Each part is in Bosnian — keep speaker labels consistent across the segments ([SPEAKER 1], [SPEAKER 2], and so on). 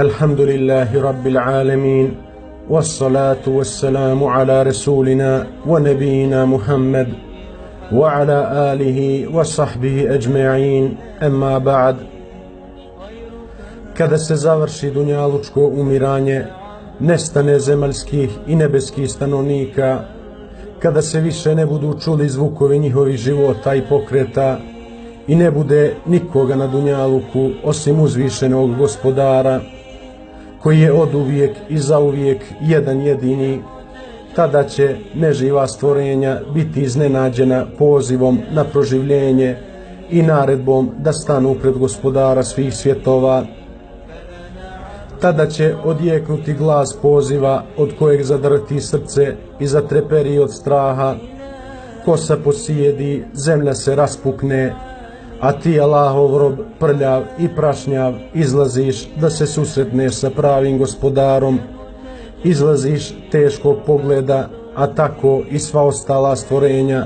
[SPEAKER 1] الحمد لله رب العالمين والصلاة والسلام على رسولنا ونبينا محمد وعلى آله وصحبه أجمعين أما بعد. Kada se završi dunjalučko umiranje, nestane zemaljskih i nebeskih stanovnika, kada se više ne budu čuli zvukovi njihovih života i pokreta i ne bude nikoga na dunjaluku osim uzvišenog Gospodara, koji je oduvijek i zauvijek jedan jedini, tada će neživa stvorenja biti iznenađena pozivom na proživljenje i naredbom da stanu pred Gospodara svih svjetova. Tada će odjeknuti glas poziva od kojeg zadrti srce i zatreperi od straha, kosa posijedi, zemlja se raspukne, a ti, Allahov rob, prljav i prašnjav, izlaziš da se susretneš sa pravim Gospodarom, izlaziš teškog pogleda, a tako i sva ostala stvorenja,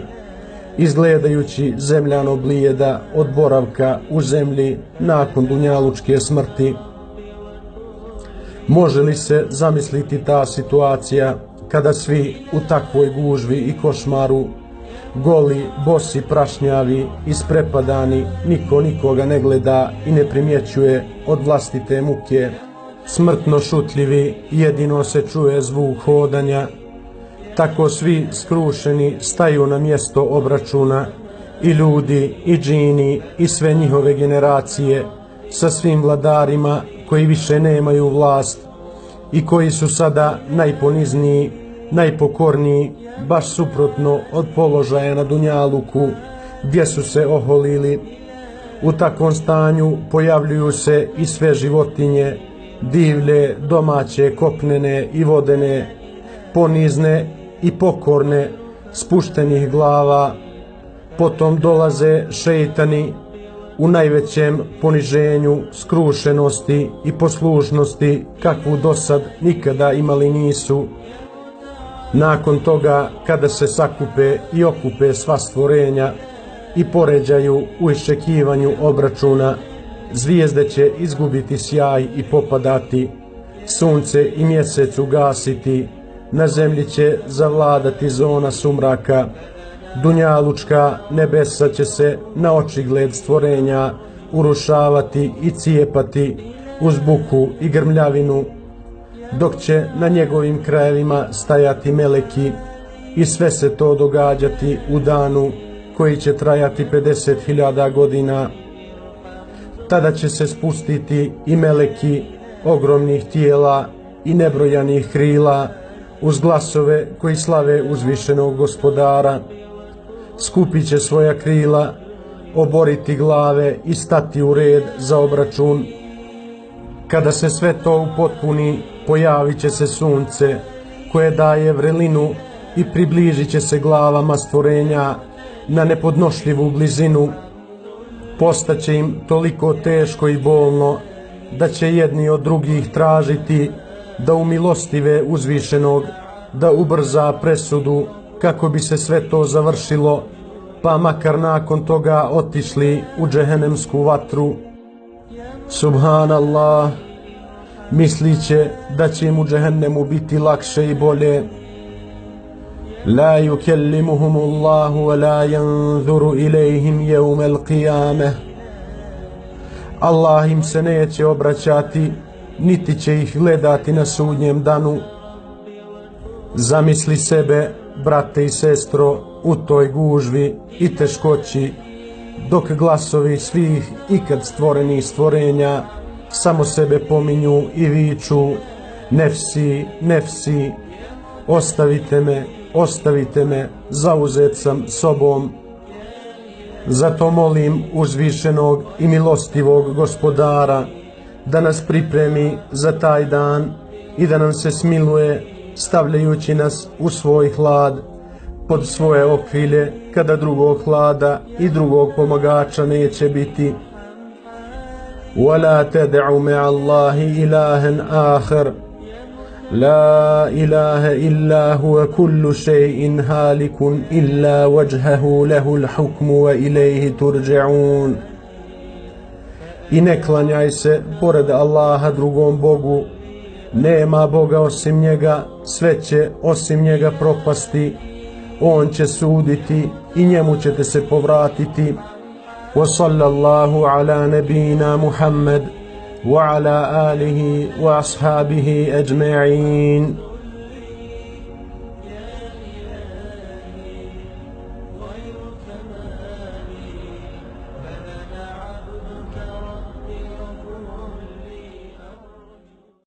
[SPEAKER 1] izgledajući zemljano blijeda od boravka u zemlji nakon dunjalučke smrti. Može li se zamisliti ta situacija kada svi u takvoj gužvi i košmaru, goli, bosi, prašnjavi, isprepadani, niko nikoga ne gleda i ne primjećuje od vlastite muke, smrtno šutljivi, jedino se čuje zvuk hodanja, tako svi skrušeni staju na mjesto obračuna, i ljudi, i džini, i sve njihove generacije, sa svim vladarima koji više nemaju vlast i koji su sada najponizniji, najpokorniji, baš suprotno od položaja na dunjaluku gdje su se oholili. U takvom stanju pojavljuju se i sve životinje, divlje, domaće, kopnene i vodene, ponizne i pokorne, spuštenih glava. Potom dolaze šejtani u najvećem poniženju, skrušenosti i poslušnosti kakvu dosad nikada imali nisu. Nakon toga, kada se sakupe i okupe sva stvorenja i poređaju u iščekivanju obračuna, zvijezde će izgubiti sjaj i popadati, sunce i mjesec ugasiti, na zemlji će zavladati zona sumraka, dunjalučka nebesa će se na očigled stvorenja urušavati i cijepati uz buku i grmljavinu, dok će na njegovim krajevima stajati meleki, i sve se to događati u danu koji će trajati 50.000 godina. Tada će se spustiti i meleki ogromnih tijela i nebrojanih krila uz glasove koji slave uzvišenog Gospodara. Skupit će svoja krila, oboriti glave i stati u red za obračun. Kada se sve to upotpuni, pojavit će se sunce koje daje vrelinu i približit će se glavama stvorenja na nepodnošljivu blizinu. Postaće im toliko teško i bolno da će jedni od drugih tražiti da umilostive uzvišenog, da ubrza presudu kako bi se sve to završilo, pa makar nakon toga otišli u džehennemsku vatru. Subhanallah, mislit će da će im u džehennemu biti lakše i bolje. La yukellimuhum Allahu wa la yanzuru ilejhim yawmal qiyamah. Allah im se neće obraćati, niti će ih gledati na sudnjem danu. Zamisli sebe, brate i sestro, u toj gužvi i teškoći, dok glasovi svih ikad stvorenih stvorenja samo sebe pominju i viču: nefsi, nefsi, ostavite me, zauzet sam sobom. Zato molim uzvišenog i milostivog Gospodara da nas pripremi za taj dan i da nam se smiluje, stavljajući nas u svoj hlad, pod svoje okrilje, kada drugog hlada i drugog pomagača neće biti. وَلَا تَدْعُ مَعَ اللَّهِ إِلَٰهًا آخَرَ لَا إِلَٰهَ إِلَّا هُوَ كُلُّ شَيْءٍ هَالِكٌ إِلَّا وَجْهَهُ لَهُ الْحُكْمُ وَإِلَيْهِ تُرْجَعُونَ. i ne klanjaj se pored Allaha drugom Bogu. Nema Boga osim njega, sve će osim njega propasti. On će suditi i njemu ćete se povratiti. Wa sallallahu ala nabina Muhammad wa ala alihi wa ashabihi ajma'in.